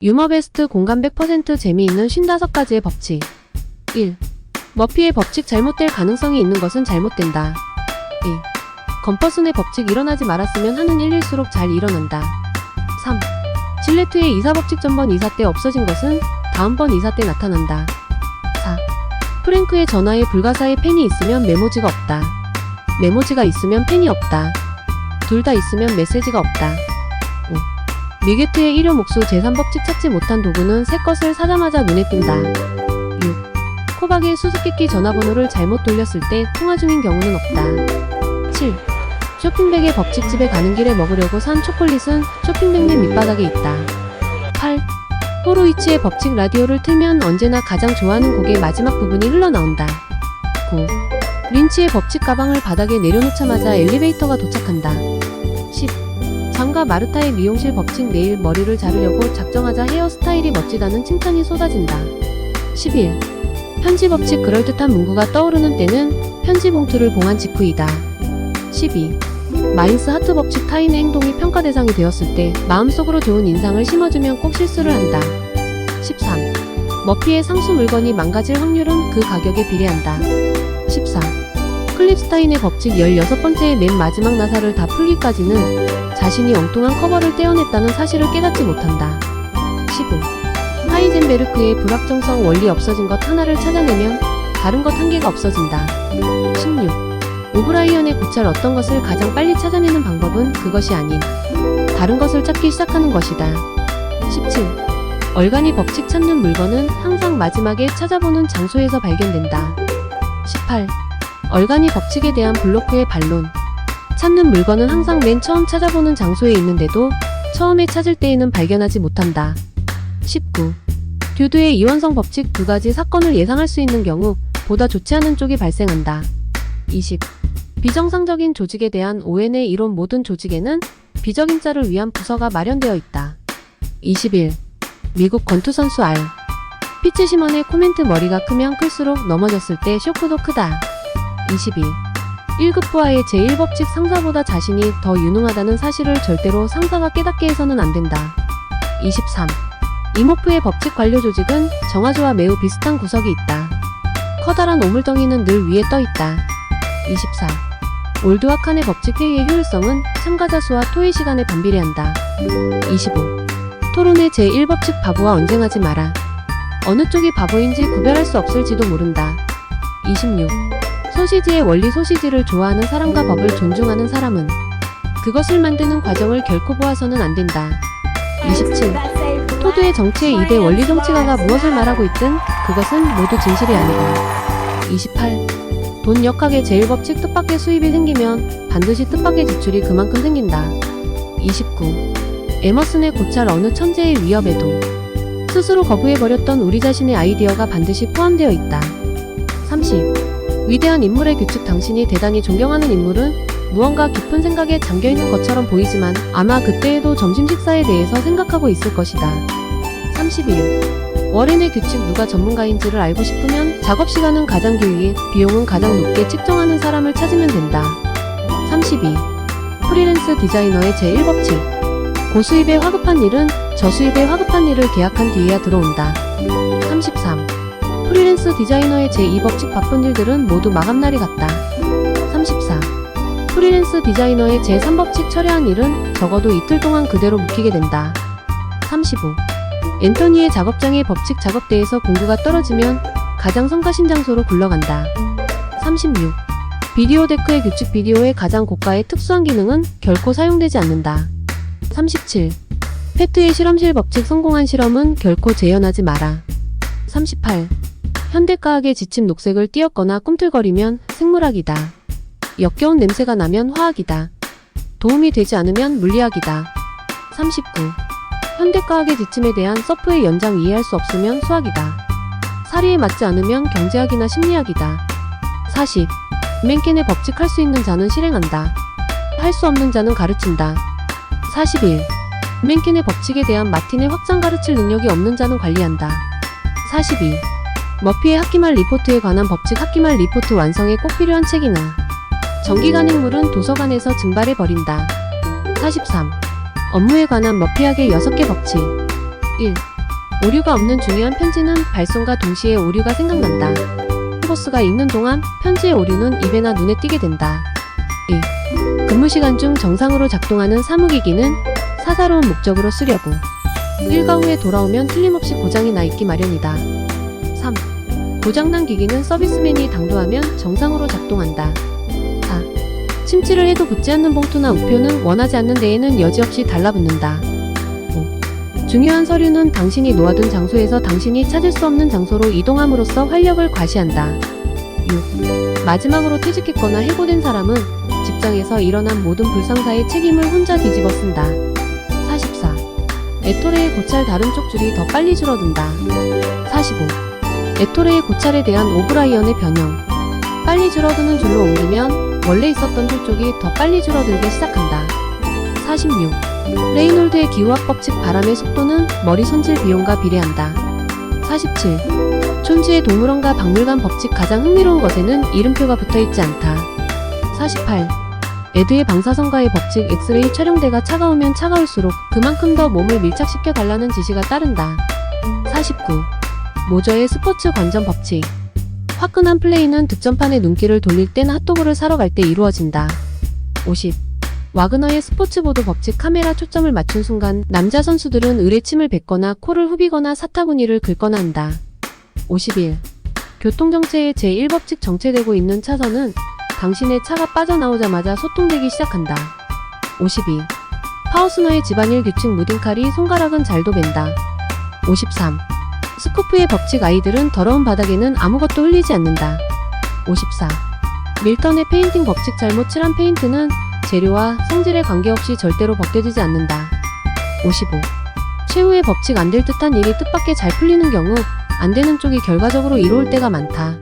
유머 베스트 공감 100% 재미있는 55가지의 법칙. 1. 머피의 법칙 잘못될 가능성이 있는 것은 잘못된다. 2. 검퍼슨의 법칙 일어나지 말았으면 하는 일일수록 잘 일어난다. 3. 질레트의 이사법칙 전번 이사 때 없어진 것은 다음번 이사 때 나타난다. 4. 프랭크의 전화에 불가사의 펜이 있으면 메모지가 없다. 메모지가 있으면 펜이 없다. 둘 다 있으면 메시지가 없다. 5. 미게트의 일요 목수 제3법칙 찾지 못한 도구는 새 것을 사자마자 눈에 띈다. 6. 코박의 수수께끼 전화번호를 잘못 돌렸을 때 통화 중인 경우는 없다. 7. 쇼핑백의 법칙 집에 가는 길에 먹으려고 산 초콜릿은 쇼핑백 내 밑바닥에 있다. 8. 호로이치의 법칙 라디오를 틀면 언제나 가장 좋아하는 곡의 마지막 부분이 흘러나온다. 9. 린치의 법칙 가방을 바닥에 내려놓자마자 엘리베이터가 도착한다. 10. 장과 마르타의 미용실 법칙 내일 머리를 자르려고 작정하자 헤어스타일이 멋지다는 칭찬이 쏟아진다. 11. 편지 법칙 그럴듯한 문구가 떠오르는 때는 편지 봉투를 봉한 직후이다. 12. 마인스 하트 법칙 타인의 행동이 평가 대상이 되었을 때 마음속으로 좋은 인상을 심어주면 꼭 실수를 한다. 13. 머피의 상수 물건이 망가질 확률은 그 가격에 비례한다. 14. 클립스타인의 법칙 16번째의 맨 마지막 나사를 다 풀기까지는 자신이 엉뚱한 커버를 떼어냈다는 사실을 깨닫지 못한다. 15. 하이젠베르크의 불확정성 원리 없어진 것 하나를 찾아내면 다른 것 한 개가 없어진다. 16. 오브라이언의 고찰 어떤 것을 가장 빨리 찾아내는 방법은 그것이 아닌 다른 것을 찾기 시작하는 것이다. 17. 얼간이 법칙 찾는 물건은 항상 마지막에 찾아보는 장소에서 발견된다. 18. 얼간이 법칙에 대한 블로크의 반론. 찾는 물건은 항상 맨 처음 찾아보는 장소에 있는데도 처음에 찾을 때에는 발견하지 못한다. 19. 듀드의 이원성 법칙 두 가지 사건을 예상할 수 있는 경우 보다 좋지 않은 쪽이 발생한다. 20. 비정상적인 조직에 대한 오웬의 이론 모든 조직에는 비적임자를 위한 부서가 마련되어 있다. 21. 미국 권투 선수 R. 피츠시먼의 코멘트 머리가 크면 클수록 넘어졌을 때 쇼크도 크다. 22. 1급 부하의 제1법칙 상사보다 자신이 더 유능하다는 사실을 절대로 상사가 깨닫게 해서는 안 된다. 23. 이모프의 법칙 관료 조직은 정화조와 매우 비슷한 구석이 있다. 커다란 오물덩이는 늘 위에 떠 있다. 24. 올드와칸의 법칙 회의의 효율성은 참가자 수와 토의 시간에 반비례한다. 25. 토론의 제1법칙 바보와 언쟁하지 마라. 어느 쪽이 바보인지 구별할 수 없을지도 모른다. 26. 소시지의 원리 소시지를 좋아하는 사람과 법을 존중하는 사람은 그것을 만드는 과정을 결코 보아서는 안 된다. 27. 토드의 정치의 2대 원리 정치가가 무엇을 말하고 있든 그것은 모두 진실이 아니다. 28. 돈 역학의 제1법칙 뜻밖의 수입이 생기면 반드시 뜻밖의 지출이 그만큼 생긴다. 29. 에머슨의 고찰 어느 천재의 위협에도 스스로 거부해버렸던 우리 자신의 아이디어가 반드시 포함되어 있다. 30. 위대한 인물의 규칙 당신이 대단히 존경하는 인물은 무언가 깊은 생각에 잠겨있는 것처럼 보이지만 아마 그때에도 점심 식사에 대해서 생각하고 있을 것이다. 31. 워렌의 규칙 누가 전문가인지를 알고 싶으면 작업시간은 가장 길게 비용은 가장 높게 측정하는 사람을 찾으면 된다. 32. 프리랜스 디자이너의 제1법칙 고수입에 화급한 일은 저수입에 화급한 일을 계약한 뒤에야 들어온다. 33. 프리랜스 디자이너의 제2법칙 바쁜 일들은 모두 마감날이 같다. 34. 프리랜스 디자이너의 제3법칙 철회한 일은 적어도 이틀 동안 그대로 묵히게 된다. 35. 앤토니의 작업장의 법칙 작업대에서 공구가 떨어지면 가장 성가신 장소로 굴러간다. 36. 비디오 데크의 규칙 비디오의 가장 고가의 특수한 기능은 결코 사용되지 않는다. 37. 페트의 실험실 법칙 성공한 실험은 결코 재현하지 마라. 38. 현대과학의 지침 녹색을 띄었거나 꿈틀거리면 생물학이다. 역겨운 냄새가 나면 화학이다. 도움이 되지 않으면 물리학이다. 39. 현대과학의 지침에 대한 서프의 연장 이해할 수 없으면 수학이다. 사리에 맞지 않으면 경제학이나 심리학이다. 40. 맨켄의 법칙 할 수 있는 자는 실행한다. 할 수 없는 자는 가르친다. 41. 맨켄의 법칙에 대한 마틴의 확장 가르칠 능력이 없는 자는 관리한다. 42. 머피의 학기말 리포트에 관한 법칙 학기말 리포트 완성에 꼭 필요한 책이나 정기간 인물은 도서관에서 증발해버린다. 43. 업무에 관한 머피학의 6개 법칙. 1. 오류가 없는 중요한 편지는 발송과 동시에 오류가 생각난다. 보스가 읽는 동안 편지의 오류는 입에나 눈에 띄게 된다. 2. 근무 시간 중 정상으로 작동하는 사무기기는 사사로운 목적으로 쓰려고. 일과 후에 돌아오면 틀림없이 고장이 나 있기 마련이다. 3. 고장난 기기는 서비스맨이 당도하면 정상으로 작동한다. 4. 침치를 해도 붙지 않는 봉투나 우표는 원하지 않는 데에는 여지없이 달라붙는다. 5. 중요한 서류는 당신이 놓아둔 장소에서 당신이 찾을 수 없는 장소로 이동함으로써 활력을 과시한다. 6. 마지막으로 퇴직했거나 해고된 사람은 직장에서 일어난 모든 불상사의 책임을 혼자 뒤집어 쓴다. 44. 에토레의 고찰 다른 쪽 줄이 더 빨리 줄어든다. 45. 에토레의 고찰에 대한 오브라이언의 변형. 빨리 줄어드는 줄로 옮기면 원래 있었던 줄 쪽이 더 빨리 줄어들기 시작한다. 46. 레이놀드의 기후학 법칙 바람의 속도는 머리 손질 비용과 비례한다. 47. 촌지의 동물원과 박물관 법칙 가장 흥미로운 것에는 이름표가 붙어있지 않다. 48. 에드의 방사선과의 법칙 엑스레이 촬영대가 차가우면 차가울수록 그만큼 더 몸을 밀착시켜 달라는 지시가 따른다. 49. 모저의 스포츠 관전 법칙. 화끈한 플레이는 득점판에 눈길을 돌릴 땐 핫도그를 사러 갈 때 이루어진다. 50. 와그너의 스포츠보드 법칙 카메라 초점을 맞춘 순간 남자 선수들은 의뢰침을 뱉거나 코를 후비거나 사타구니를 긁거나 한다. 51. 교통정체의 제1법칙 정체되고 있는 차선은 당신의 차가 빠져나오자마자 소통되기 시작한다. 52. 파우스너의 집안일 규칙 무딘칼이 손가락은 잘도 벤다. 53. 스쿠프의 법칙 아이들은 더러운 바닥에는 아무것도 흘리지 않는다. 54. 밀턴의 페인팅 법칙 잘못 칠한 페인트는 재료와 성질에 관계없이 절대로 벗겨지지 않는다. 55. 최후의 법칙 안 될 듯한 일이 뜻밖의 잘 풀리는 경우 안 되는 쪽이 결과적으로 이로울 때가 많다.